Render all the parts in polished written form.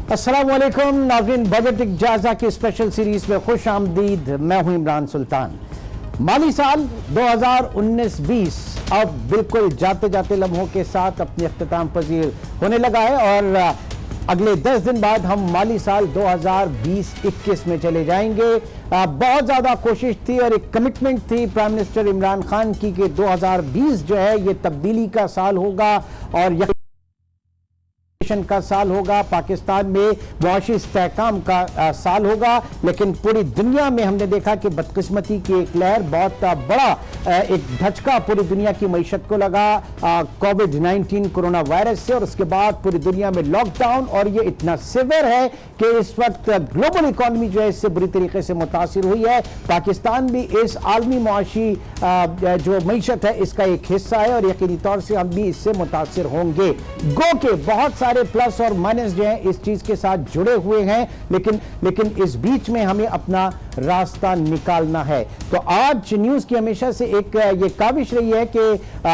अस्सलाम वालेकुम नाज़रीन, बजट एक जायजा की स्पेशल सीरीज में खुश आमदीद। मैं हूं इमरान सुल्तान। माली साल 2019-20 अब बिल्कुल जाते जाते लम्हों के साथ अपने अख्तिताम पजीर होने लगा है और अगले 10 दिन बाद हम माली साल 2020-21 में चले जाएंगे। बहुत ज़्यादा कोशिश थी और एक कमिटमेंट थी प्राइम मिनिस्टर इमरान खान की कि 2020 जो है ये तब्दीली का साल होगा और का साल होगा, पाकिस्तान में मुआशी इस्तेहकाम का साल होगा। लेकिन पूरी दुनिया में हमने देखा कि बदकिस्मती की एक लहर, बहुत बड़ा एक धचका पूरी दुनिया की मईशत को लगा कोविड-19 कोरोना वायरस से, और उसके बाद पूरी दुनिया में लॉकडाउन, और ये इतना सिवियर है कि इस वक्त ग्लोबल इकॉनमी जो है इससे बुरी तरीके से मुतासिर हुई है। पाकिस्तान भी इस आलमी मुआशी जो मईशत है इसका एक हिस्सा है और यकीनी तौर से हम भी इससे मुतासिर होंगे। गो के बहुत सारे प्लस और माइनस जो हैं इस चीज के साथ जुड़े हुए हैं, लेकिन इस बीच में हमें अपना रास्ता निकालना है। तो आज न्यूज की हमेशा से एक ये काविश रही है कि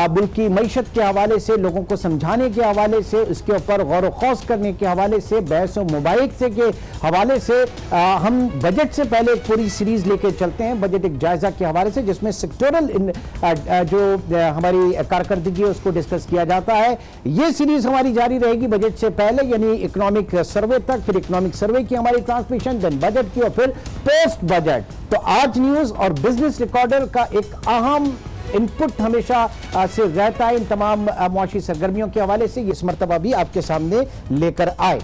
मुल्क की मईशत के हवाले से, लोगों को समझाने के हवाले से, उसके ऊपर गौर व खौस करने के हवाले से, बहस व मुबाहिसे के हवाले से हम बजट से पहले एक पूरी सीरीज लेके चलते हैं, बजट एक जायजा के हवाले से, जिसमें सेक्टोरल जो हमारी कारकर्दगी है उसको डिस्कस किया जाता है। ये सीरीज हमारी जारी रहेगी बजट से पहले, यानी इकोनॉमिक सर्वे तक, फिर इकोनॉमिक सर्वे की हमारी ट्रांसमिशन, देन बजट की, और फिर पोस्ट बजट। तो आज न्यूज और बिजनेस रिकॉर्डर का एक अहम इनपुट हमेशा से रहता है इन तमाम मुआशी सरगर्मियों के हवाले से, इस मर्तबा भी आपके सामने लेकर आए।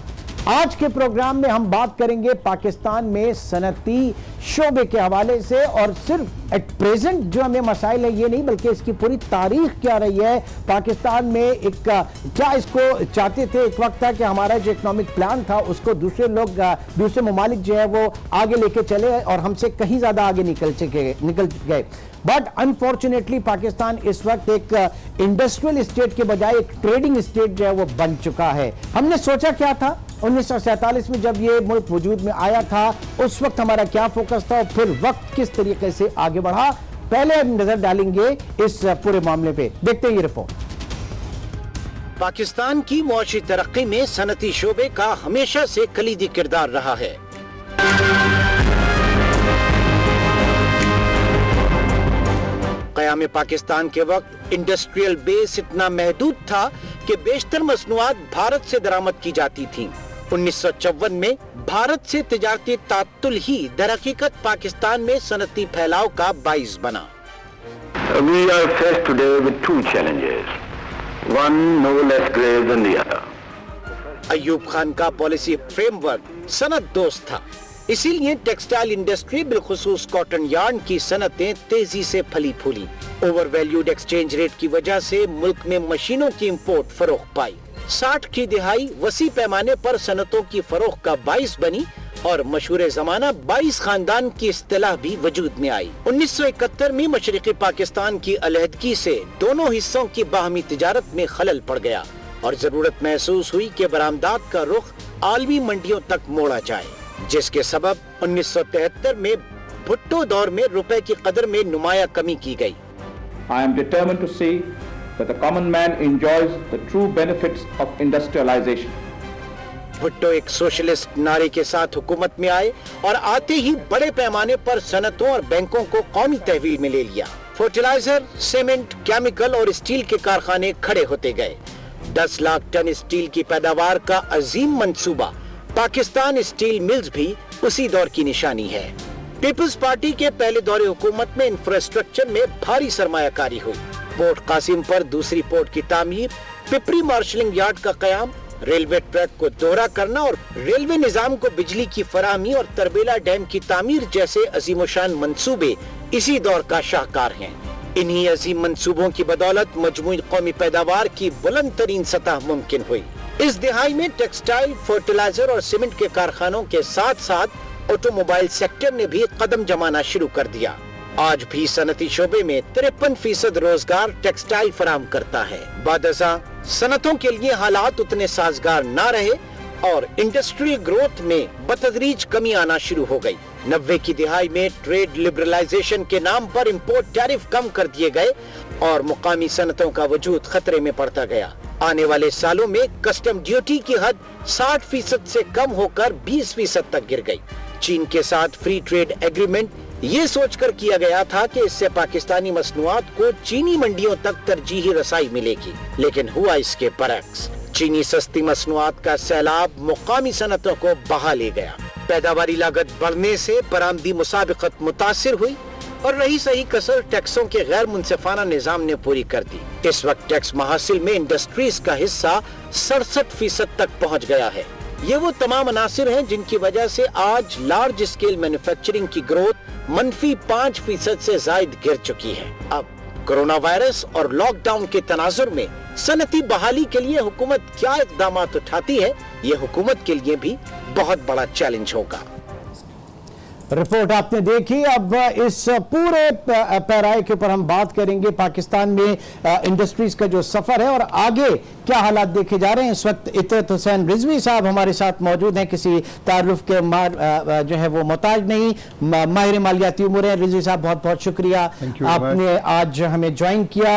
आज के प्रोग्राम में हम बात करेंगे पाकिस्तान में सनती शोबे के हवाले से, और सिर्फ एट प्रेजेंट जो हमें मसाइल है ये नहीं, बल्कि इसकी पूरी तारीख क्या रही है। पाकिस्तान में एक क्या इसको चाहते थे, एक वक्त था कि हमारा जो इकोनॉमिक प्लान था उसको दूसरे लोग, दूसरे ममालिक जो है वो आगे लेके चले और हमसे कहीं ज्यादा आगे निकल गए। बट अनफॉर्चुनेटली पाकिस्तान इस वक्त एक इंडस्ट्रियल स्टेट के बजाय एक ट्रेडिंग स्टेट जो है वो बन चुका है। हमने सोचा क्या था 1947 में जब ये मुल्क वजूद में आया था, उस वक्त हमारा क्या फोकस था और फिर वक्त किस तरीके से आगे बढ़ा, पहले हम नजर डालेंगे इस पूरे मामले पे। देखते हैं ये रिपोर्ट। पाकिस्तान की मुआशी तरक्की में सनती शोबे का हमेशा से कलीदी किरदार रहा है। क़याम पाकिस्तान के वक्त इंडस्ट्रियल बेस इतना महदूद था कि बेशतर मसनूआत भारत से दरामद की जाती थीं। 1954 में भारत से तिजारती तात्तुल ही दरहकीकत पाकिस्तान में सनती फैलाव का बाइस बना। We are faced today with two challenges, one no less grave than the other. Ayub Khan का पॉलिसी फ्रेमवर्क सनत दोस्त था, इसीलिए टेक्सटाइल इंडस्ट्री बिलखुसूस कॉटन यार्न की सनतें तेजी से फली फूली। ओवर वैल्यूड एक्सचेंज रेट की वजह से मुल्क में मशीनों की इंपोर्ट फरोख्त पाई। 60 की दिहाई वसी पैमाने पर सनतों की फरोख्त का बाइस बनी और मशहूर जमाना 22 खानदान की इस्तिलाह भी वजूद में आई। 1971 में मशरिकी पाकिस्तान की अलहदगी से दोनों हिस्सों की बाहमी तिजारत में खलल पड़ गया और जरूरत महसूस हुई कि बरामदात का रुख आलमी मंडियों तक मोड़ा जाए, जिसके सबब 1973 में भुट्टो दौर में रुपए की कदर में नुमाया कमी की गई। I am determined to see that the common man enjoys the true benefits of industrialization. Bhutto एक सोशलिस्ट नारे के साथ हुकूमत में आए और आते ही बड़े पैमाने पर सनतों और बैंकों को कौमी तहवील में ले लिया। फर्टिलाइजर, सीमेंट, केमिकल और स्टील के कारखाने खड़े होते गए। 10 लाख टन स्टील की पैदावार का अजीम मंसूबा पाकिस्तान स्टील मिल्स भी उसी दौर की निशानी है। पीपल्स पार्टी के पहले दौरे हुकूमत में इंफ्रास्ट्रक्चर में भारी सरमायाकारी हुई। पोर्ट कासिम पर दूसरी पोर्ट की तामीर, पिपरी मार्शलिंग यार्ड का कयाम, रेलवे ट्रैक को दोहरा करना और रेलवे निजाम को बिजली की फराहमी और तरबेला डैम की तामीर जैसे अजीमोशान मंसूबे इसी दौर का शाहकार हैं। इन्हीं अजीम मंसूबों की बदौलत मजमूई कौमी पैदावार की बुलंद तरीन सतह मुमकिन हुई। इस दिहाई में टेक्सटाइल, फर्टिलाइजर और सीमेंट के कारखानों के साथ साथ ऑटोमोबाइल सेक्टर ने भी कदम जमाना शुरू कर दिया। आज भी सनती शोबे में 53% रोजगार टेक्सटाइल फराहम करता है। बादशा सनतों के लिए हालात उतने साजगार ना रहे और इंडस्ट्री ग्रोथ में बतदरीज कमी आना शुरू हो गई। 90 की दिहाई में ट्रेड लिबरलाइजेशन के नाम पर इंपोर्ट टैरिफ कम कर दिए गए और मुकामी सनतों का वजूद खतरे में पड़ता गया। आने वाले सालों में कस्टम ड्यूटी की हद 60% से कम होकर 20% तक गिर गई। चीन के साथ फ्री ट्रेड एग्रीमेंट ये सोचकर किया गया था कि इससे पाकिस्तानी मसनूआत को चीनी मंडियों तक तरजीही रसाई मिलेगी, लेकिन हुआ इसके बरक्स। चीनी सस्ती मसनूआत का सैलाब मुकामी सनतों को बहा ले गया। पैदावारी लागत बढ़ने से बरामदी मुसाबिकत मुतासिर हुई और रही सही कसर टैक्सों के गैर मुनसिफाना निजाम ने पूरी कर दी। इस वक्त टैक्स महासिल में इंडस्ट्रीज का हिस्सा 67% तक पहुंच गया है। ये वो तमाम अनासिर हैं जिनकी वजह से आज लार्ज स्केल मैन्युफैक्चरिंग की ग्रोथ -5% से जायद गिर चुकी है। अब कोरोना वायरस और लॉकडाउन के तनाजुर में सनती बहाली के लिए हुकूमत क्या इक़दामात उठाती है, ये हुकूमत के लिए भी बहुत बड़ा चैलेंज होगा। रिपोर्ट आपने देखी। अब इस पूरे पैराए के ऊपर हम बात करेंगे। पाकिस्तान में इंडस्ट्रीज का जो सफर है और आगे क्या हालात देखे जा रहे हैं। इस वक्त इतरत हुसैन रिजवी साहब हमारे साथ मौजूद हैं, किसी तारुफ के जो है वो मोहताज नहीं, माहिर मालियाती उमूर हैं। रिजवी साहब बहुत बहुत शुक्रिया, आपने आज हमें ज्वाइन किया।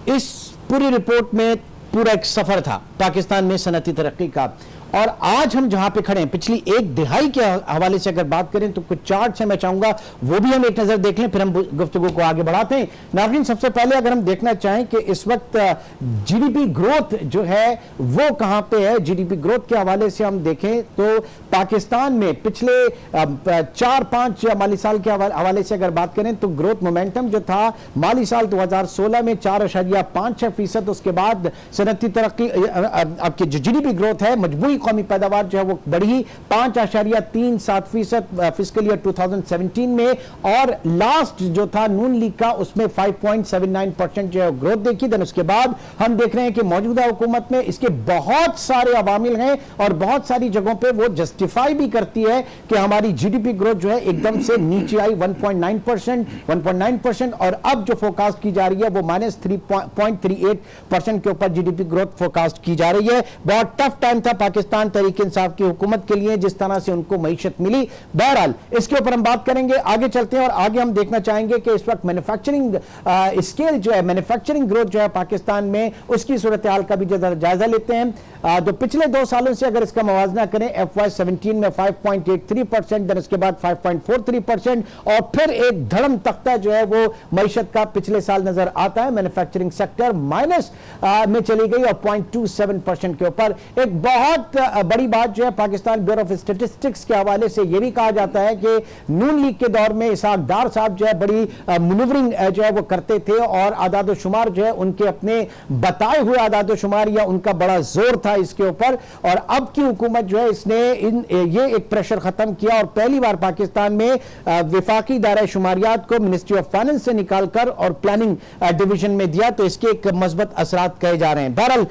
इस पूरी रिपोर्ट में पूरा एक सफर था पाकिस्तान में सनती तरक्की का, और आज हम जहां पे खड़े हैं पिछली एक दिहाई के हवाले से अगर बात करें तो कुछ चार्ट है, मैं चाहूंगा वो भी हम एक नजर देख लें, फिर हम गुफ्तगू को आगे बढ़ाते हैं। नाज़रीन, सबसे पहले अगर हम देखना चाहें कि इस वक्त जीडीपी ग्रोथ जो है वो कहां पे है, जीडीपी ग्रोथ के हवाले से हम देखें तो पाकिस्तान में पिछले 4-5 माली साल के हवाले से अगर बात करें तो ग्रोथ मोमेंटम जो था माली साल 2016 में 4.56%, उसके बाद सनती तरक्की आपकी जो जीडीपी ग्रोथ है मजबूरी कौमी पैदावार जो है वो बढ़ी 5.37% फिस्कल ईयर 2017 में, और लास्ट जो था नून लीग का उसमें 5.79% जो है ग्रोथ देखी। देन उसके बाद हम देख रहे हैं कि मौजूदा हुकूमत में इसके बहुत सारे अवामिल हैं और बहुत सारी जगहों पे वो जस्टिफाई भी करती है कि हमारी जीडीपी ग्रोथ जो है एकदम से नीचे आई 1.9%, और अब जो फोरकास्ट की जा रही है वो -3.38% के ऊपर जीडीपी ग्रोथ फोरकास्ट की जा रही है। बहुत टफ टाइम था पाकिस्तान तहरीक इंसाफ की हुकूमत के लिए, जिस तरह से उनको मईशत मिली। बहरहाल इसके ऊपर हम बात करेंगे, आगे चलते हैं और आगे हम देखना चाहेंगे कि इस वक्त मैन्युफैक्चरिंग स्केल जो है, मैन्युफैक्चरिंग ग्रोथ जो है पाकिस्तान में, उसकी सूरत हाल का भी जायजा लेते हैं। जो पिछले 2 सालों से अगर इसका मुवाजना करें, FY17 में 5.83%, देन उसके बाद 5.43%, और फिर एक धड़म तख्ता जो है वो मईशत का पिछले साल नजर आता है। मैन्युफैक्चरिंग सेक्टर माइनस में चली गई और 0.27% के ऊपर। एक बहुत बड़ी बात जो है पाकिस्तान ब्यूरो ऑफ स्टैटिस्टिक्स के हवाले से यह भी कहा जाता है कि नून लीग के दौर में इसहाक डार साहब जो है बड़ी मैन्यूवरिंग जो है वो करते थे, और आदाद शुमार जो है उनके अपने बताए हुए आदाद शुमार या उनका बड़ा जोर था इसके ऊपर। और अब की हुकूमत जो है इसने ये एक प्रेशर खत्म किया और पहली बार पाकिस्तान में विफाकी दायरा शुमारियात को मिनिस्ट्री ऑफ फाइनेंस से निकालकर और प्लानिंग डिवीजन में दिया, तो इसके एक मस्बत असरात कहे जा रहे हैं। बहरहाल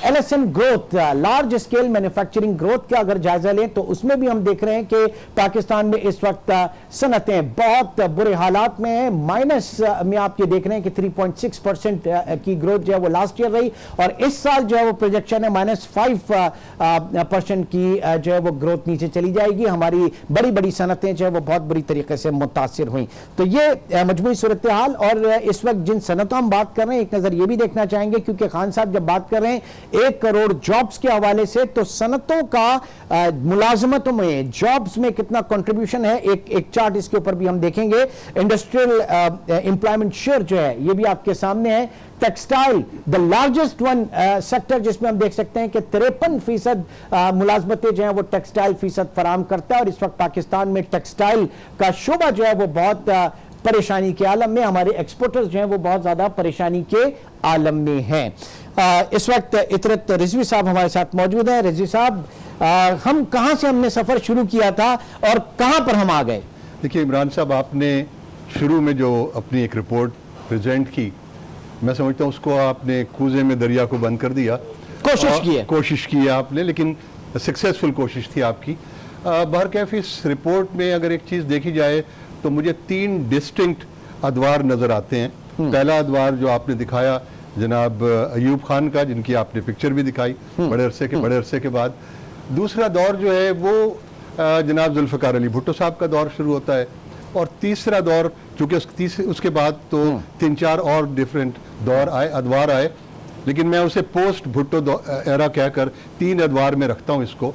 LSM growth, large scale manufacturing growth का अगर जायजा लें तो उसमें भी हम देख रहे हैं कि पाकिस्तान में इस वक्त सनतें बहुत बुरे हालात में हैं। माइनस में आप ये देख रहे हैं कि 3.6% की ग्रोथ जो है वो लास्ट ईयर रही, और इस साल जो है वो प्रोजेक्शन है -5% की जो है वो ग्रोथ नीचे चली जाएगी। हमारी बड़ी बड़ी सनतें जो है वो बहुत बुरी तरीके से मुतासिर हुई। तो ये मजबूरी सूरत हाल, और इस वक्त जिन सनतों हम बात कर रहे हैं एक नजर ये भी देखना चाहेंगे, क्योंकि खान साहब जब बात कर रहे हैं 1 करोड़ जॉब्स के हवाले से, तो सनतों का मुलाजमतों में जॉब्स में कितना कंट्रीब्यूशन है, एक चार्ट इसके ऊपर भी हम देखेंगे। इंडस्ट्रियल एम्प्लॉयमेंट शेयर जो है ये भी आपके सामने है। Textile the largest one sector, जिसमें हम देख सकते हैं कि 53% मुलाजमतें जो है वो टेक्सटाइल फीसद फराम करता है, और इस वक्त पाकिस्तान में टेक्सटाइल का शोबा जो है वो बहुत परेशानी के आलम में, हमारे एक्सपोर्टर्स जो हैं वो बहुत ज्यादा परेशानी के आलम में हैं। इस वक्त इतरत रिजवी साहब हमारे साथ मौजूद हैं। रिजवी साहब, हम कहां से हमने सफर शुरू किया था और कहां पर हम आ गए? देखिए इमरान साहब, आपने शुरू में जो अपनी एक रिपोर्ट प्रेजेंट की, मैं समझता हूँ उसको आपने कूजे में दरिया को बंद कर दिया। कोशिश की आपने, लेकिन सक्सेसफुल कोशिश थी आपकी। बहरकैफ इस रिपोर्ट में अगर एक चीज़ देखी जाए तो मुझे 3 डिस्टिंक्ट अदवार नज़र आते हैं। पहला अदवार जो आपने दिखाया जनाब अयूब खान का, जिनकी आपने पिक्चर भी दिखाई बड़े अरसे के बाद। दूसरा दौर जो है वो जनाब जुल्फ़िकार अली भुट्टो साहब का दौर शुरू होता है, और तीसरा दौर चूँकि उसके बाद तो 3-4 और डिफरेंट दौर आए, अदवार आए। لیکن میں اسے پوسٹ بھٹو ایرا کہہ کر 3 ادوار میں رکھتا ہوں اس کو.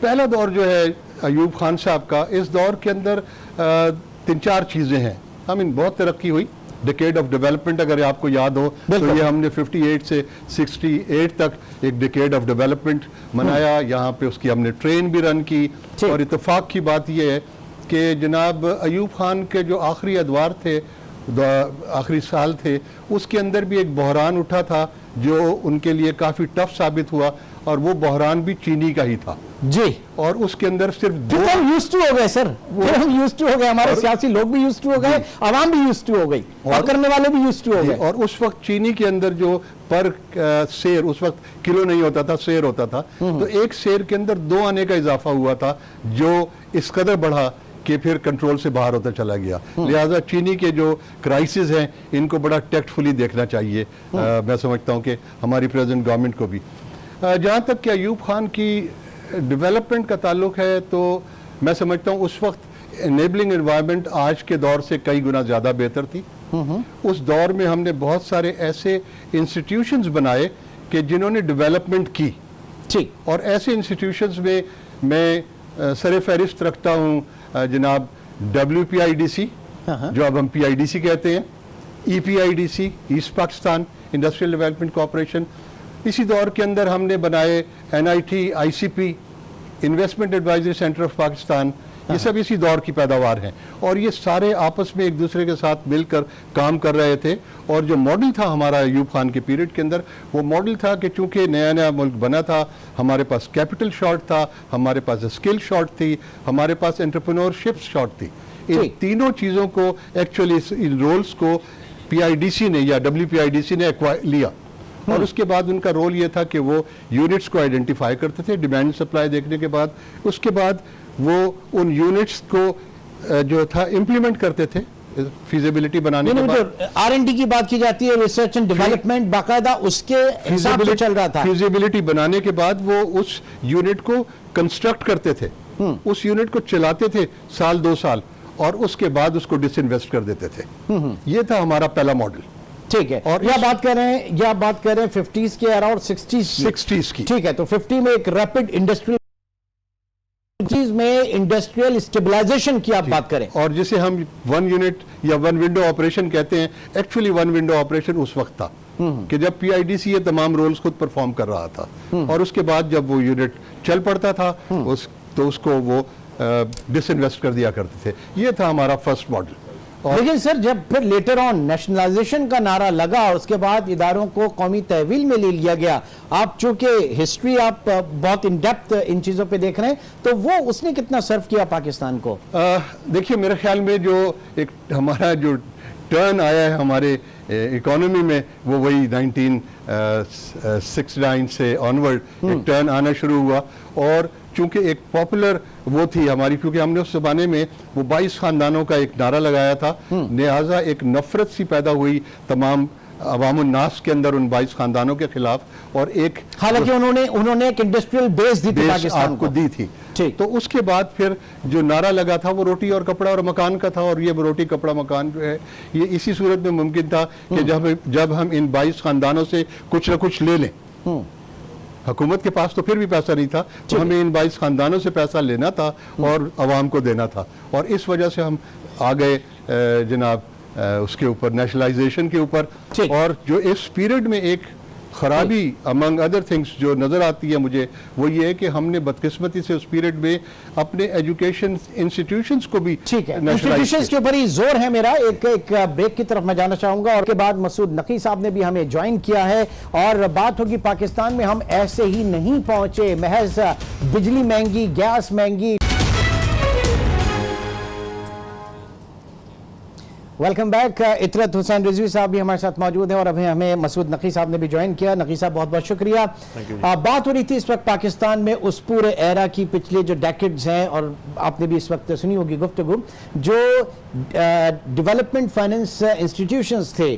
پہلا دور جو ہے ایوب خان صاحب کا, اس دور کے اندر 3-4 چیزیں ہیں. بہت ترقی ہوئی, ڈیکیڈ آف ڈیولپمنٹ اگر آپ کو یاد ہو تو یہ ہم نے 58 سے 68 تک ایک ڈیکیڈ آف ڈیولپمنٹ منایا. یہاں پہ اس کی ہم نے ٹرین بھی رن کی. اور اتفاق کی بات یہ ہے کہ جناب ایوب خان کے جو آخری ادوار تھے, آخری سال تھے, اس کے اندر بھی ایک بحران اٹھا تھا جو ان کے لیے کافی ٹف ثابت ہوا, اور وہ بحران بھی چینی کا ہی تھا جی. اور اس کے اندر صرف ہم یوزڈ ٹو ہو گئے سر, ہم یوزڈ ٹو ہو گئے, ہمارے سیاسی لوگ بھی یوزڈ ٹو ہو گئے, عوام بھی یوزڈ ٹو ہو گئی, اور کرنے والے بھی یوزڈ ٹو ہو گئے. اور اس وقت چینی کے اندر جو پر سیر, اس وقت کلو نہیں ہوتا تھا, سیر ہوتا تھا, تو ایک سیر کے اندر 2 آنے کا اضافہ ہوا تھا جو اس قدر بڑھا کہ پھر کنٹرول سے باہر ہوتا چلا گیا. لہٰذا چینی کے جو کرائسس ہیں ان کو بڑا ٹیکٹفلی دیکھنا چاہیے, میں سمجھتا ہوں کہ ہماری پریزنٹ گورنمنٹ کو بھی. جہاں تک کہ ایوب خان کی ڈیولپمنٹ کا تعلق ہے تو میں سمجھتا ہوں اس وقت انیبلنگ انوائرمنٹ آج کے دور سے کئی گنا زیادہ بہتر تھی. اس دور میں ہم نے بہت سارے ایسے انسٹیٹیوشنز بنائے کہ جنہوں نے ڈیولپمنٹ کی, اور ایسے انسٹیٹیوشنز میں میں سر فہرست رکھتا ہوں جناب WPIDC, جو اب ہم PIDC کہتے ہیں, EPIDC, east Pakistan industrial development corporation. اسی دور کے اندر ہم نے بنائے NIT, ICP, investment advisory centre of Pakistan. یہ سب اسی دور کی پیداوار ہیں, اور یہ سارے آپس میں ایک دوسرے کے ساتھ مل کر کام کر رہے تھے. اور جو ماڈل تھا ہمارا ایوب خان کے پیریڈ کے اندر, وہ ماڈل تھا کہ چونکہ نیا نیا ملک بنا تھا, ہمارے پاس کیپٹل شارٹ تھا, ہمارے پاس اسکل شارٹ تھی, ہمارے پاس انٹرپرینورشپ شارٹ تھی. ان تینوں چیزوں کو ایکچولی ان رولز کو PIDC نے یا WPIDC نے لیا, اور اس کے بعد ان کا رول یہ تھا کہ وہ یونٹس کو آئیڈینٹیفائی کرتے تھے ڈیمانڈ سپلائی دیکھنے کے بعد. اس کے بعد وہ ان یونٹس کو جو تھا امپلیمنٹ کرتے تھے فیزیبلٹی بنانے کے بعد. R&D کی بات کی جاتی ہے, ریسرچ اینڈ ڈیولپمنٹ باقاعدہ اس کے حساب سے چل رہا تھا. فیزیبلٹی بنانے کے بعد وہ اس یونٹ کو کنسٹرکٹ کرتے تھے, اس یونٹ کو چلاتے تھے 1-2 سال, اور اس کے بعد اس کو ڈس انویسٹ کر دیتے تھے. یہ تھا ہمارا پہلا ماڈل. ٹھیک ہے, اور یہ بات کر رہے ہیں 50s کے اور 60s کی. ٹھیک ہے, تو 50 میں ایک ریپڈ انڈسٹریل میں انڈسٹریل اسٹیبلائزیشن کی آپ بات کریں, اور جسے ہم 1 یونٹ یا 1 ونڈو آپریشن کہتے ہیں, ایکچولی 1 ونڈو آپریشن اس وقت تھا کہ جب PIDC یہ تمام رولز خود پرفارم کر رہا تھا, اور اس کے بعد جب وہ یونٹ چل پڑتا تھا تو اس کو وہ ڈس انویسٹ کر دیا کرتے تھے. یہ تھا ہمارا فرسٹ ماڈل. لیکن سر جب پھر لیٹر آن نیشنلائزیشن کا نعرہ لگا اور اس کے بعد اداروں کو قومی تحویل میں لے لیا گیا, آپ چونکہ ہسٹری آپ بہت ان ڈیپتھ ان چیزوں پہ دیکھ رہے ہیں, تو وہ اس نے کتنا سرو کیا پاکستان کو؟ دیکھیے میرے خیال میں جو ایک ہمارا جو ٹرن آیا ہے ہمارے اکانومی میں, وہ وہی 1969 سے آنورڈ ایک ٹرن آنا شروع ہوا. اور چونکہ ایک پاپولر وہ تھی ہماری, کیونکہ ہم نے اس زمانے میں وہ 22 خاندانوں کا ایک نعرہ لگایا تھا, لہٰذا ایک نفرت سی پیدا ہوئی تمام عوام الناس کے اندر ان 22 خاندانوں کے خلاف. اور ایک حالانکہ انہوں نے ایک انڈسٹریل بیس دی تھی پاکستان کو دی تھی. تو اس کے بعد پھر جو نعرہ لگا تھا وہ روٹی اور کپڑا اور مکان کا تھا, اور یہ روٹی کپڑا مکان جو ہے یہ اسی صورت میں ممکن تھا کہ جب ہم ان 22 خاندانوں سے کچھ نہ کچھ لے لیں. حکومت کے پاس تو پھر بھی پیسہ نہیں تھا, تو ہمیں ان 22 خاندانوں سے پیسہ لینا تھا اور عوام کو دینا تھا, اور اس وجہ سے ہم آ گئے جناب اس کے اوپر نیشنلائزیشن کے اوپر. اور جو اس پیریڈ میں ایک خرابی among other things جو نظر آتی ہے مجھے, وہ یہ ہے کہ ہم نے بدقسمتی سے اس پیریڈ میں اپنے ایجوکیشن انسٹیٹیوشنز کو بھی انسٹیٹیوشنز کے اوپر ہی زور ہے میرا. ایک بریک کی طرف میں جانا چاہوں گا, اور کے بعد مسعود نقی صاحب نے بھی ہمیں جوائن کیا ہے, اور بات ہوگی پاکستان میں ہم ایسے ہی نہیں پہنچے, محض بجلی مہنگی, گیس مہنگی. Welcome back. اطرت حسین رضوی صاحب بھی ہمارے ساتھ موجود ہیں, اور ابھی ہمیں مسعود نقی صاحب نے بھی جوائن کیا. نقی صاحب بہت بہت شکریہ. بات ہو رہی تھی اس وقت پاکستان میں اس پورے ایرا کی, پچھلے جو ڈیکڈز ہیں, اور آپ نے بھی اس وقت سنی ہوگی گفتگو, جو ڈیولپمنٹ فائننس انسٹیٹیوشنز تھے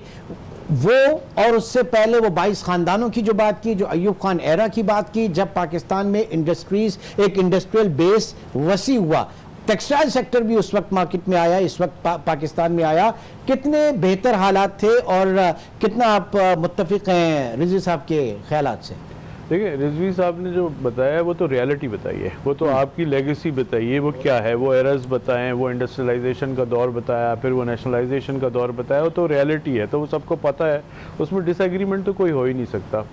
وہ, اور اس سے پہلے وہ 22 خاندانوں کی جو بات کی, جو ایوب خان ایرا کی بات کی, جب پاکستان میں انڈسٹریز, ایک انڈسٹریل بیس وسیع ہوا. टेक्सटाइल सेक्टर भी उस वक्त मार्केट में आया, इस वक्त पाकिस्तान में आया, कितने बेहतर हालात थे और कितना आप मुत्तफिक हैं रिजवी साहब के ख्यालात से? देखिए, रिजवी साहब ने जो बताया वो तो रियलिटी बताई है, वो तो आपकी लेगेसी बताइए वो क्या है, वो एरर्स बताएं, वो इंडस्ट्रियलाइजेशन का दौर बताया, फिर वो नेशनलाइजेशन का दौर बताया, वो तो रियलिटी है, तो वो सबको पता है, उसमें डिसएग्रीमेंट तो कोई हो ही नहीं सकता।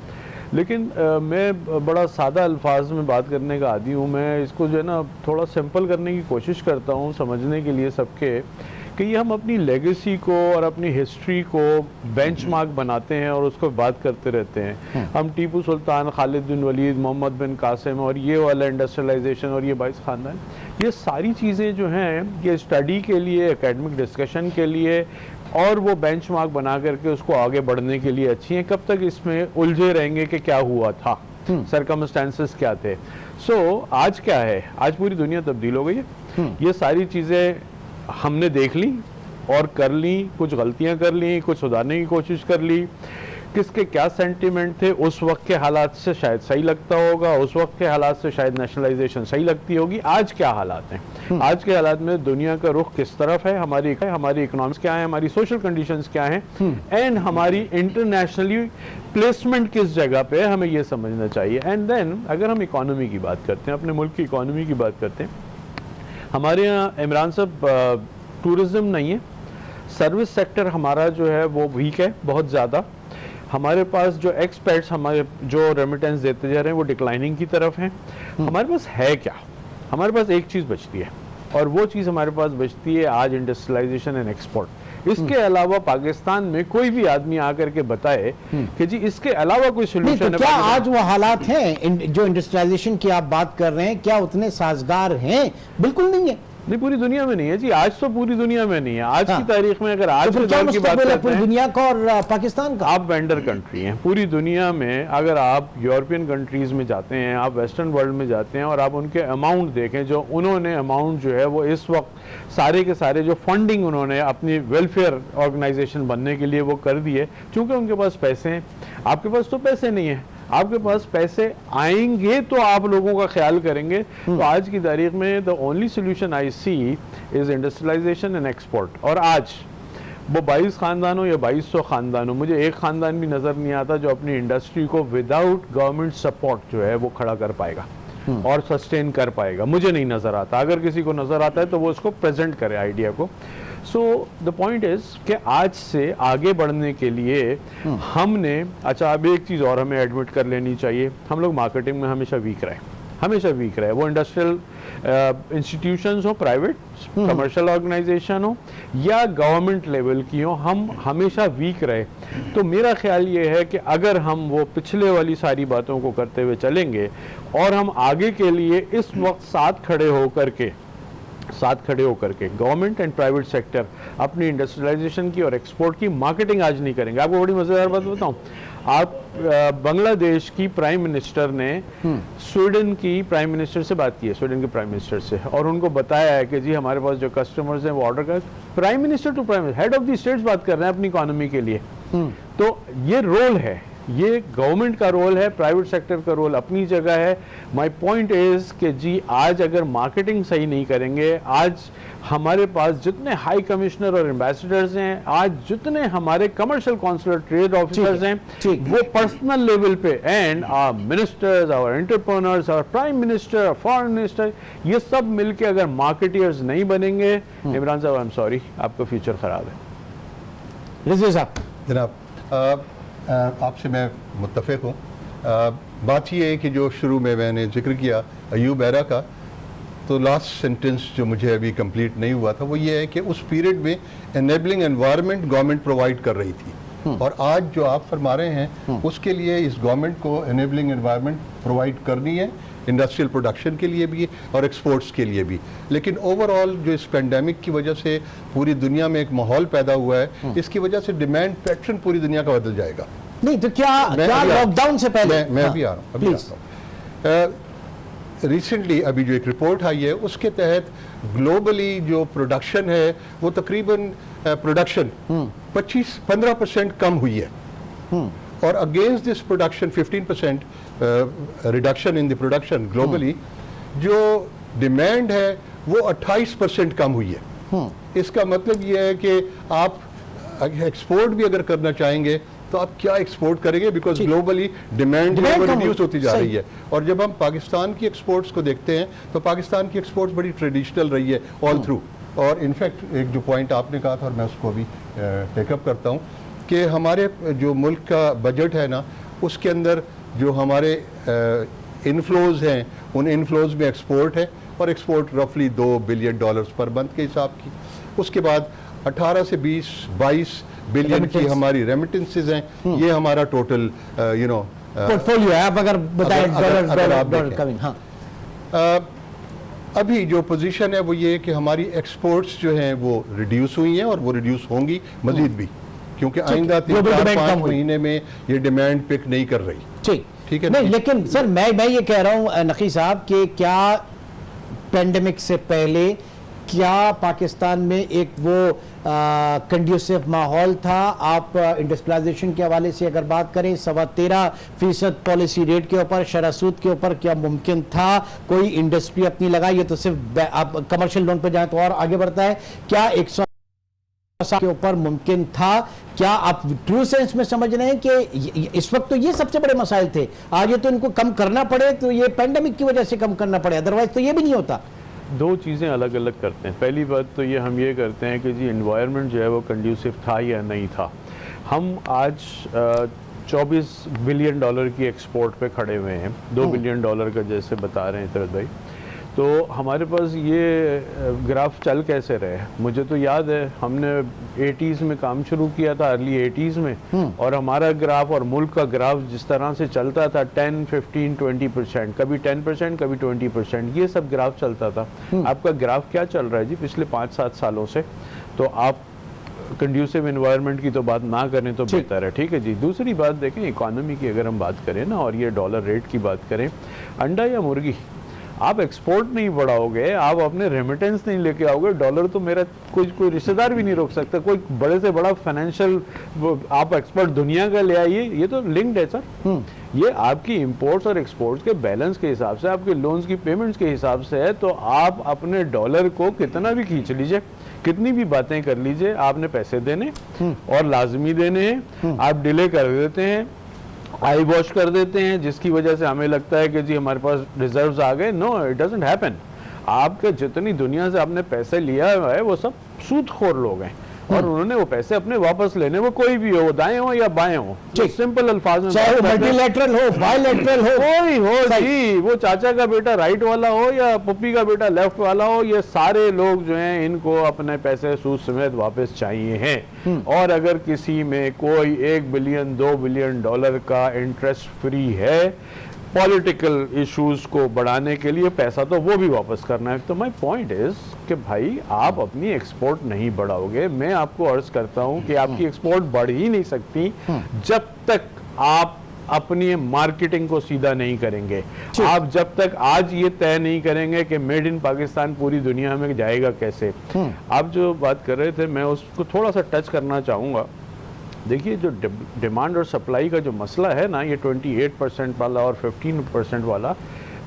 लेकिन मैं बड़ा सादा अल्फाज में बात करने का आदी हूँ, मैं इसको जो है ना थोड़ा सिंपल करने की कोशिश करता हूँ समझने के लिए सबके, कि ये हम अपनी लेगेसी को और अपनी हिस्ट्री को बेंचमार्क बनाते हैं और उसको बात करते रहते हैं। हम टीपू सुल्तान, खालिद बिन वलीद, मोहम्मद बिन कासिम और ये वाला इंडस्ट्रियलाइजेशन और ये 22 खानदान, ये सारी चीज़ें जो हैं ये स्टडी के लिए, एकेडमिक डिस्कशन के लिए और वो बेंचमार्क बना करके उसको आगे बढ़ने के लिए अच्छी हैं। कब तक इसमें उलझे रहेंगे कि क्या हुआ था, सरकमस्टेंसेस क्या थे। आज क्या है, आज पूरी दुनिया तब्दील हो गई है। ये सारी चीज़ें हमने देख ली और कर ली, कुछ गलतियां कर ली, कुछ सुधारने की कोशिश कर ली, किसके क्या सेंटिमेंट थे उस वक्त के हालात से शायद सही लगता होगा, उस वक्त के हालात से शायद नेशनलाइजेशन सही लगती होगी। आज क्या हालात हैं, आज के हालात में दुनिया का रुख किस तरफ है, हमारी इकोनॉमिक्स क्या है, हमारी सोशल कंडीशंस क्या हैं एंड हमारी इंटरनेशनली प्लेसमेंट किस जगह पे है, हमें ये समझना चाहिए। एंड देन अगर हम इकोनॉमी की बात करते हैं, अपने मुल्क की इकोनॉमी की बात करते हैं, हमारे यहाँ इमरान साहब टूरिज्म नहीं है, सर्विस सेक्टर हमारा जो है वो वीक है बहुत ज़्यादा। हमारे पास जो एक्सपर्ट्स हमारे जो रेमिटेंस देते जा रहे हैं वो डिक्लाइनिंग की तरफ हैं। हमारे पास है क्या, हमारे पास एक चीज़ बचती है और वो चीज़ हमारे पास बचती है आज इंडस्ट्रियलाइजेशन एंड एक्सपोर्ट। इसके अलावा पाकिस्तान में कोई भी आदमी आकर के बताए कि जी इसके अलावा कोई सोल्यूशन तो क्या आज वो हालात हैं जो इंडस्ट्रियलाइजेशन की आप बात कर रहे हैं, क्या उतने साजगार हैं? बिल्कुल नहीं है। नहीं, पूरी दुनिया में नहीं है जी, आज तो पूरी दुनिया में नहीं है। आज की तारीख में अगर आज तो के दौर की बात करते हैं, पूरी दुनिया का और पाकिस्तान का, आप वेंडर कंट्री हैं पूरी दुनिया में। अगर आप यूरोपियन कंट्रीज में जाते हैं, आप वेस्टर्न वर्ल्ड में जाते हैं और आप उनके अमाउंट देखें, जो उन्होंने अमाउंट जो है वो इस वक्त सारे के सारे जो फंडिंग उन्होंने अपनी वेलफेयर ऑर्गेनाइजेशन बनने के लिए वो कर दिए, चूंकि उनके पास पैसे हैं। आपके पास तो पैसे नहीं है, आपके पास पैसे आएंगे तो आप लोगों का ख्याल करेंगे। तो आज की तारीख में the only solution I see is industrialisation and export. और आज वो 22 खानदान हो या 2200 खानदान हो, मुझे एक खानदान भी नज़र नहीं आता जो अपनी इंडस्ट्री को विदाउट गवर्नमेंट सपोर्ट जो है वो खड़ा कर पाएगा और सस्टेन कर पाएगा। मुझे नहीं नज़र आता, अगर किसी को नज़र आता है तो वो उसको प्रेजेंट करे आइडिया को। सो द पॉइंट इज कि आज से आगे बढ़ने के लिए हमने, अच्छा अब एक चीज़ और हमें एडमिट कर लेनी चाहिए, हम लोग मार्केटिंग में हमेशा वीक रहे, वो इंडस्ट्रियल इंस्टीट्यूशंस हो, प्राइवेट कमर्शियल ऑर्गेनाइजेशन हो या गवर्नमेंट लेवल की हो, हम हमेशा वीक रहे। तो मेरा ख्याल ये है कि अगर हम वो पिछले वाली सारी बातों को करते हुए चलेंगे और हम आगे के लिए इस वक्त साथ खड़े होकर के गवर्नमेंट एंड प्राइवेट सेक्टर अपनी इंडस्ट्रियलाइजेशन की और एक्सपोर्ट की मार्केटिंग आज नहीं करेंगे। आपको बड़ी मज़ेदार बात बताऊं, आप बांग्लादेश की प्राइम मिनिस्टर ने स्वीडन की प्राइम मिनिस्टर से बात की है, स्वीडन के प्राइम मिनिस्टर से, और उनको बताया है कि जी हमारे पास जो कस्टमर्स हैं वो ऑर्डर कर, prime minister to prime minister, head of the states बात कर रहे हैं अपनी इकोनॉमी के लिए। तो ये रोल है, ये गवर्नमेंट का रोल है, प्राइवेट सेक्टर का रोल अपनी जगह है। माय पॉइंट इज कि जी आज अगर मार्केटिंग सही नहीं करेंगे, आज हमारे पास जितने हाई कमिश्नर और एम्बेसडर्स हैं, आज जितने हमारे कमर्शियल कॉन्सुलर ट्रेड ऑफिसर्स हैं, वो पर्सनल लेवल पे and our ministers, our entrepreneurs, our prime minister, foreign minister, ये सब मिलके अगर मार्केटियर्स नहीं बनेंगे, इमरान साहब आई एम सॉरी, आपका फ्यूचर खराब है। रिजवी साहब। जनाब, आपसे मैं मुत्तफ़िक़ हूँ। बात ये है कि जो शुरू में मैंने जिक्र किया अयूब एरा का, तो लास्ट सेंटेंस जो मुझे अभी कंप्लीट नहीं हुआ था वो ये है कि उस पीरियड में एनेबलिंग एनवायरनमेंट गवर्नमेंट प्रोवाइड कर रही थी, और आज जो आप फरमा रहे हैं उसके लिए इस गवर्नमेंट को एनेबलिंग एनवायरनमेंट प्रोवाइड करनी है, इंडस्ट्रियल प्रोडक्शन के लिए भी और एक्सपोर्ट्स के लिए भी। लेकिन ओवरऑल जो इस पेंडेमिक की वजह से पूरी दुनिया में एक माहौल पैदा हुआ है, इसकी वजह से डिमांड पैटर्न पूरी दुनिया का बदल जाएगा। नहीं तो क्या लॉकडाउन से पहले, मैं अभी आ रहा हूँ। रिसेंटली अभी जो एक रिपोर्ट आई है उसके तहत ग्लोबली जो प्रोडक्शन है वो तकरीबन प्रोडक्शन 15% कम हुई है, और against this production 15% reduction in the production globally, जो डिमांड है وہ 28% کم ہوئی ہے. اس کا مطلب یہ ہے کہ آپ ایکسپورٹ بھی اگر کرنا چاہیں گے تو آپ کیا ایکسپورٹ کریں گے, بیکاز گلوبلی ڈیمانڈ ریڈیوس ہوتی جا رہی ہے. اور جب ہم پاکستان کی ایکسپورٹس کو دیکھتے ہیں تو پاکستان کی ایکسپورٹس بڑی ٹریڈیشنل رہی ہے آل تھرو. اور انفیکٹ ایک جو پوائنٹ آپ نے کہا تھا اور میں اس کو بھی ٹیک اپ کرتا ہوں کہ ہمارے جو ملک کا بجٹ ہے نا, اس کے اندر جو ہمارے انفلوز ہیں ان انفلوز میں ایکسپورٹ ہے, اور ایکسپورٹ رفلی $2 بلین پر منتھ کے حساب کی. اس کے بعد 18 سے 22 بلین کی ہماری ریمیٹنسز ہیں. یہ ہمارا ٹوٹل پورٹفولیو ہے. آپ اگر بتائیں ابھی جو پوزیشن ہے وہ یہ کہ ہماری ایکسپورٹس جو ہیں وہ ریڈیوس ہوئی ہیں, اور وہ ریڈیوس ہوں گی مزید بھی, کیونکہ آئندہ 3-4-5 مہینے میں یہ ڈیمانڈ پک نہیں کر رہی. ٹھیک ہے نہیں, لیکن سر میں یہ کہہ رہا ہوں نقی صاحب کہ کیا پینڈیمک سے پہلے کیا پاکستان میں ایک وہ کنڈیوسیو ماحول تھا؟ آپ انڈسٹریلائزیشن کے حوالے سے اگر بات کریں 13.5% پالیسی ریٹ کے اوپر, شرح سود کے اوپر, کیا ممکن تھا کوئی انڈسٹری اپنی لگائے؟ یہ تو صرف آپ کمرشل لون پہ جائیں تو اور آگے بڑھتا ہے. کیا 100 کے اوپر ممکن تھا؟ کیا آپ ٹرو سینس میں سمجھ رہے ہیں کہ اس وقت تو یہ سب سے بڑے مسائل تھے, آج یہ تو ان کو کم کرنا پڑے تو یہ پینڈیمک کی وجہ سے کم کرنا پڑے, ادروائز تو یہ بھی نہیں ہوتا. دو چیزیں الگ الگ کرتے ہیں. پہلی بات تو یہ ہم یہ کرتے ہیں کہ جی انوائرمنٹ جو ہے وہ کنڈیوسیو تھا یا نہیں تھا. ہم آج $24 بلین کی ایکسپورٹ پہ کھڑے ہوئے ہیں, $2 بلین کا جیسے بتا رہے ہیں طرز بھائی. تو ہمارے پاس یہ گراف چل کیسے رہے؟ مجھے تو یاد ہے ہم نے 80s میں کام شروع کیا تھا, ارلی 80s میں, اور ہمارا گراف اور ملک کا گراف جس طرح سے چلتا تھا 10, 15, 20%, کبھی 10%, کبھی 20%, یہ سب گراف چلتا تھا. آپ کا گراف کیا چل رہا ہے جی پچھلے 5-7 سالوں سے؟ تو آپ کنڈیوسیو انوائرمنٹ کی تو بات نہ کریں تو بہتر ہے. ٹھیک ہے جی. دوسری بات دیکھیں, اکانومی کی اگر ہم بات کریں نا, اور یہ ڈالر ریٹ کی بات کریں, انڈا یا مرغی, آپ ایکسپورٹ نہیں بڑھاؤ گے, آپ اپنے ریمیٹنس نہیں لے کے آؤ گے, ڈالر تو میرا کوئی رشتہ دار بھی نہیں روک سکتا. کوئی بڑے سے بڑا فائنینشیل آپ ایکسپورٹ دنیا کا لے آئیے, یہ تو لنکڈ ہے سر. یہ آپ کی امپورٹس اور ایکسپورٹس کے بیلنس کے حساب سے, آپ کے لونز کی پیمنٹس کے حساب سے ہے. تو آپ اپنے ڈالر کو کتنا بھی کھینچ لیجئے, کتنی بھی باتیں کر لیجئے, آپ نے پیسے دینے اور لازمی دینے ہیں. آپ ڈیلے کر دیتے ہیں, آئی واش کر دیتے ہیں, جس کی وجہ سے ہمیں لگتا ہے کہ جی ہمارے پاس ریزروز آ گئے. نو, اٹ ڈزنٹ ہیپن. آپ کے جتنی دنیا سے آپ نے پیسے لیا ہوا ہے وہ سب سود خور لوگ ہیں, اور انہوں نے وہ پیسے اپنے واپس لینے, وہ کوئی بھی ہو, وہ دائیں ہو یا بائیں ہو. سمپل الفاظ میں, چاہے ملٹی لیٹرل ہو, بائی لیٹرل ہو, کوئی ہو جی, وہ چاچا کا بیٹا رائٹ والا ہو یا پپی کا بیٹا لیفٹ والا ہو, یہ سارے لوگ جو ہیں ان کو اپنے پیسے سود سمیت واپس چاہیے ہیں. اور اگر کسی میں کوئی $1 بلین $2 بلین کا انٹرسٹ فری ہے پولیٹیکل ایشوز کو بڑھانے کے لیے, پیسہ تو وہ بھی واپس کرنا ہے. تو مائی پوائنٹ از کہ بھائی آپ اپنی ایکسپورٹ نہیں بڑھاؤ گے. میں آپ کو عرض کرتا ہوں کہ آپ کی ایکسپورٹ بڑھ ہی نہیں سکتی جب تک آپ اپنی مارکیٹنگ کو سیدھا نہیں کریں گے. آپ جب تک آج یہ طے نہیں کریں گے کہ میڈ ان پاکستان پوری دنیا میں جائے گا کیسے. آپ جو بات کر رہے تھے میں اس کو تھوڑا سا ٹچ کرنا چاہوں گا. دیکھیے جو ڈیمانڈ اور سپلائی کا جو مسئلہ ہے نا, یہ 28% والا اور 15% والا,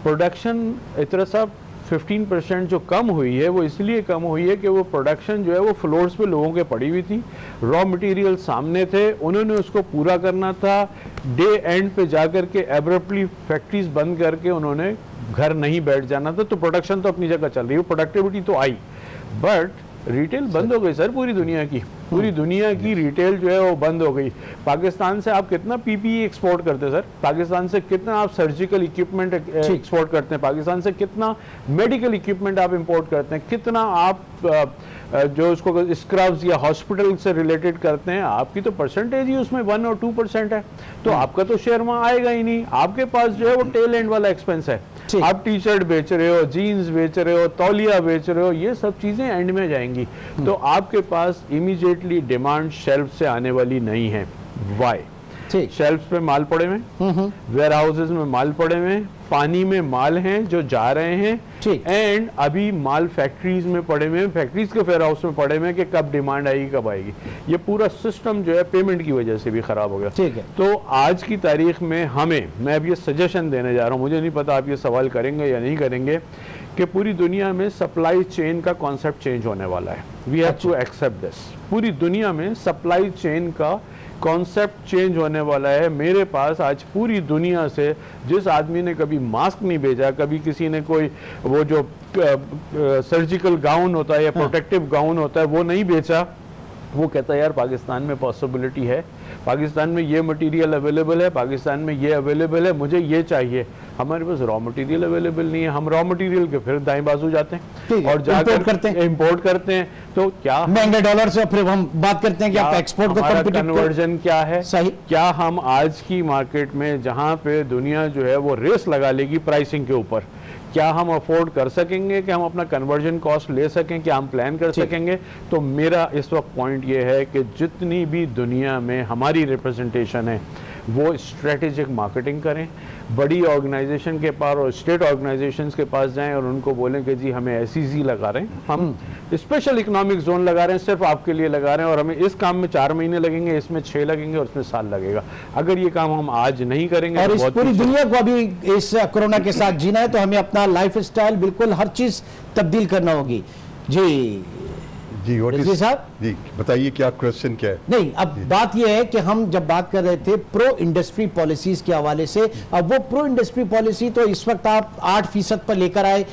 پروڈکشن اتنا سا 15% جو کم ہوئی ہے وہ اس لیے کم ہوئی ہے کہ وہ پروڈکشن جو ہے وہ فلورز پہ لوگوں کے پڑی ہوئی تھی, را مٹیریل سامنے تھے, انہوں نے اس کو پورا کرنا تھا. ڈے اینڈ پہ جا کر کے ایبرپٹلی فیکٹریز بند کر کے انہوں نے گھر نہیں بیٹھ جانا تھا. تو پروڈکشن تو اپنی جگہ چل رہی ہے, پروڈکٹیوٹی تو آئی, بٹ ریٹیل بند ہو گئی سر. پوری دنیا کی ریٹیل جو ہے وہ بند ہو گئی. پاکستان سے آپ کتنا پی پی ای ایکسپورٹ کرتے سر؟ پاکستان سے کتنا آپ سرجیکل اکوپمنٹ ایکسپورٹ کرتے ہیں؟ پاکستان سے کتنا میڈیکل اکوپمنٹ آپ امپورٹ کرتے ہیں؟ کتنا آپ جو اس کو اسکربز یا ہاسپٹل سے ریلیٹڈ کرتے ہیں؟ آپ کی تو پرسنٹیج ہی اس میں 1 اور 2% ہے. تو آپ کا تو شیئر وہاں آئے گا ہی نہیں. آپ کے پاس جو ہے وہ ٹیل اینڈ والا ایکسپینس ہے. آپ ٹی شرٹ بیچ رہے ہو, جینز بیچ رہے ہو, تولیہ بیچ رہے ہو, یہ سب چیزیں اینڈ میں جائیں گی. تو آپ کے پاس امیجیٹلی ڈیمانڈ شیلف سے آنے والی نہیں ہے. وائی؟ شیلف پہ مال پڑے ہوئے, ویئر ہاؤسز میں مال پڑے ہوئے, پانی میں مال ہیں جو جا رہے ہیں اینڈ ابھی مال فیکٹریز میں پڑے ہوئے ہیں, فیکٹریز کے فیئر ہاؤس میں پڑے ہوئے ہیں کہ کب ڈیمانڈ آئے گی کب آئے گی. یہ پورا سسٹم جو ہے پیمنٹ کی وجہ سے بھی خراب ہو گیا. تو آج کی تاریخ میں میں اب یہ سجیشن دینے جا رہا ہوں, مجھے نہیں پتا آپ یہ سوال کریں گے یا نہیں کریں گے, کہ پوری دنیا میں سپلائی چین کا کانسیپٹ چینج ہونے والا ہے. We have to accept this. پوری دنیا میں سپلائی چین کا کانسیپٹ چینج ہونے والا ہے. میرے پاس آج پوری دنیا سے جس آدمی نے کبھی ماسک نہیں بھیجا, کبھی کسی نے کوئی وہ جو سرجیکل گاؤن ہوتا ہے یا پروٹیکٹیو گاؤن ہوتا ہے وہ نہیں بیچا, وہ کہتا ہے یار پاکستان میں پاسبلٹی ہے, پاکستان میں یہ مٹیریل اویلیبل ہے, پاکستان میں یہ اویلیبل ہے, مجھے یہ چاہیے. ہمارے پاس را مٹیریل اویلیبل نہیں ہے, ہم را مٹیریل کے پھر دائیں بازو جاتے ہیں اور جا کر امپورٹ کرتے ہیں. تو کیا مہنگے ڈالر سے پھر ہم بات کرتے ہیں کہ آپ ایکسپورٹ کو کنورژن کیا ہے, کیا ہم آج کی مارکیٹ میں جہاں پہ دنیا جو ہے وہ ریس لگا لے گی پرائسنگ کے اوپر, کیا ہم افورڈ کر سکیں گے کہ ہم اپنا کنورژن کاسٹ لے سکیں, کیا ہم پلان کر سکیں گے؟ تو میرا اس وقت پوائنٹ یہ ہے کہ جتنی بھی دنیا میں ہماری ریپرزنٹیشن ہے وہ اسٹریٹجک مارکیٹنگ کریں, بڑی آرگنائزیشن کے پاس اور اسٹیٹ آرگنائزیشنز کے پاس جائیں اور ان کو بولیں کہ جی ہمیں ایسی زی لگا رہے ہیں, ہم اسپیشل اکنامک زون لگا رہے ہیں, صرف آپ کے لیے لگا رہے ہیں, اور ہمیں اس کام میں 4 مہینے لگیں گے, اس میں 6 لگیں گے اور اس میں سال لگے گا. اگر یہ کام ہم آج نہیں کریں گے, اور اس پوری دنیا کو ابھی اس کورونا کے ساتھ جینا ہے, تو ہمیں اپنا لائف اسٹائل بالکل ہر چیز تبدیل کرنا ہوگی. جی صاحب جی بتائیے کیا کوشچن کیا ہے؟ نہیں, اب بات یہ ہے کہ ہم جب بات کر رہے تھے پرو انڈسٹری پالیسیز کے حوالے سے, اب وہ پرو انڈسٹری پالیسی تو اس وقت آپ 8% پر لے کر آئے,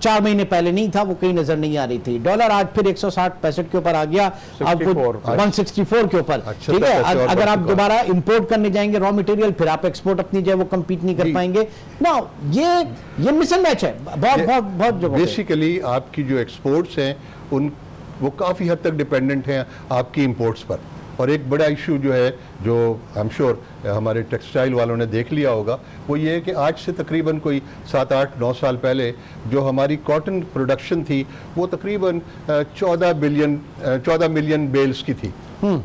4 مہینے پہلے نہیں تھا, وہ کہیں نظر نہیں آ رہی تھی. ڈالر آج پھر 160-65 کے اوپر آ گیا, اب 164 کے اوپر. ٹھیک ہے, اگر آپ دوبارہ امپورٹ کرنے جائیں گے را مٹیریل, پھر آپ ایکسپورٹ اپنی جو ہے وہ کمپیٹ نہیں کر پائیں گے. نا یہ مس میچ ہے بہت جگہ. بیسیکلی آپ کی جو ایکسپورٹس ہیں وہ کافی حد تک ڈیپینڈنٹ ہیں آپ کی امپورٹس پر. اور ایک بڑا ایشو جو ہے جو آئی ایم شیور ہمارے ٹیکسٹائل والوں نے دیکھ لیا ہوگا, وہ یہ ہے کہ آج سے تقریباً کوئی 7-8-9 سال پہلے جو ہماری کاٹن پروڈکشن تھی وہ تقریباً 14 ملین بیلز کی تھی.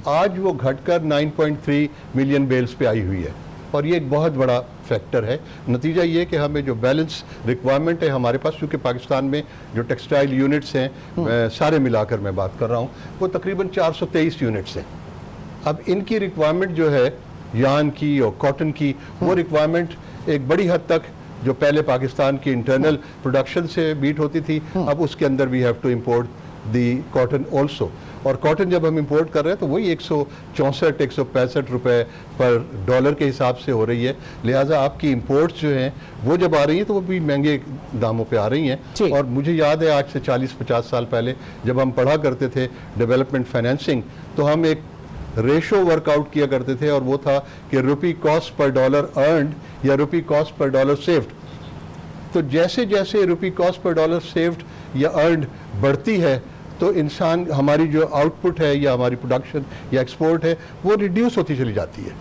آج وہ گھٹ کر 9.3 ملین بیلز پہ آئی ہوئی ہے, اور یہ ایک بہت بڑا فیکٹر ہے. نتیجہ یہ کہ ہمیں جو بیلنس ریکوائرمنٹ ہے ہمارے پاس, کیونکہ پاکستان میں جو ٹیکسٹائل یونٹس ہیں سارے ملا کر میں بات کر رہا ہوں, وہ تقریباً 423 یونٹس ہیں. اب ان کی ریکوائرمنٹ جو ہے یارن کی اور کاٹن کی, وہ ریکوائرمنٹ ایک بڑی حد تک جو پہلے پاکستان کی انٹرنل پروڈکشن سے بیٹ ہوتی تھی, اب اس کے اندر we have to import the cotton also. اور کاٹن جب ہم امپورٹ کر رہے ہیں تو وہی 164-165 روپے پر ڈالر کے حساب سے ہو رہی ہے. لہٰذا آپ کی امپورٹس جو ہیں وہ جب آ رہی ہیں تو وہ بھی مہنگے داموں پہ آ رہی ہیں. اور مجھے یاد ہے آج سے 40-50 سال پہلے جب ہم پڑھا کرتے تھے ڈیولپمنٹ فائنینسنگ, تو ہم ایک ریشو ورک آؤٹ کیا کرتے تھے, اور وہ تھا کہ روپی کاسٹ پر ڈالر ارنڈ یا روپی کاسٹ پر ڈالر سیوڈ. تو جیسے جیسے روپی کاسٹ پر ڈالر سیوڈ یا ارنڈ بڑھتی ہے تو انسان ہماری جو آؤٹ پٹ ہے یا ہماری پروڈکشن یا ایکسپورٹ ہے وہ ریڈیوس ہوتی چلی جاتی ہے,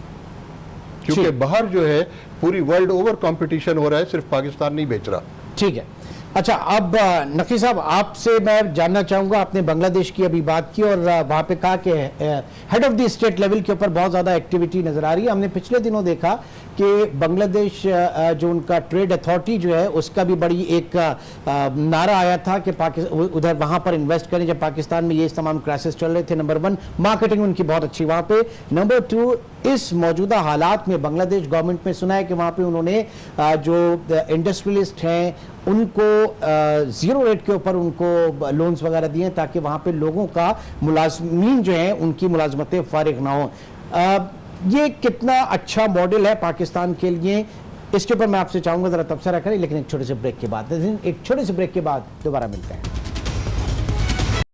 کیونکہ باہر جو ہے پوری ورلڈ اوور کمپٹیشن ہو رہا ہے, صرف پاکستان نہیں بیچ رہا. ٹھیک ہے, اچھا اب نقی صاحب آپ سے میں جاننا چاہوں گا, آپ نے بنگلہ دیش کی ابھی بات کی اور وہاں پہ کہا کہ head of the state level کے اوپر بہت زیادہ ایکٹیویٹی نظر آ رہی ہے. ہم نے پچھلے دنوں دیکھا کہ بنگلہ دیش جو ان کا ٹریڈ اتھارٹی جو ہے اس کا بھی بڑی ایک نعرہ آیا تھا کہ ادھر وہاں پر انویسٹ کریں جب پاکستان میں یہ تمام کرائسس چل رہے تھے. نمبر 1 مارکیٹنگ ان کی بہت اچھی وہاں پہ. نمبر 2 اس موجودہ حالات میں بنگلہ دیش گورنمنٹ میں سنا ہے کہ وہاں پہ انہوں نے جو انڈسٹریلسٹ ہیں ان کو 0 ریٹ کے اوپر ان کو لونز وغیرہ دیے تاکہ وہاں پہ لوگوں کا ملازمین جو ہیں ان کی ملازمتیں فارغ نہ ہوں. یہ کتنا اچھا ماڈل ہے پاکستان کے لیے, اس کے اوپر میں آپ سے چاہوں گا ذرا تبصرہ کریں, لیکن ایک چھوٹے سے بریک کے بعد دوبارہ ملتے ہیں.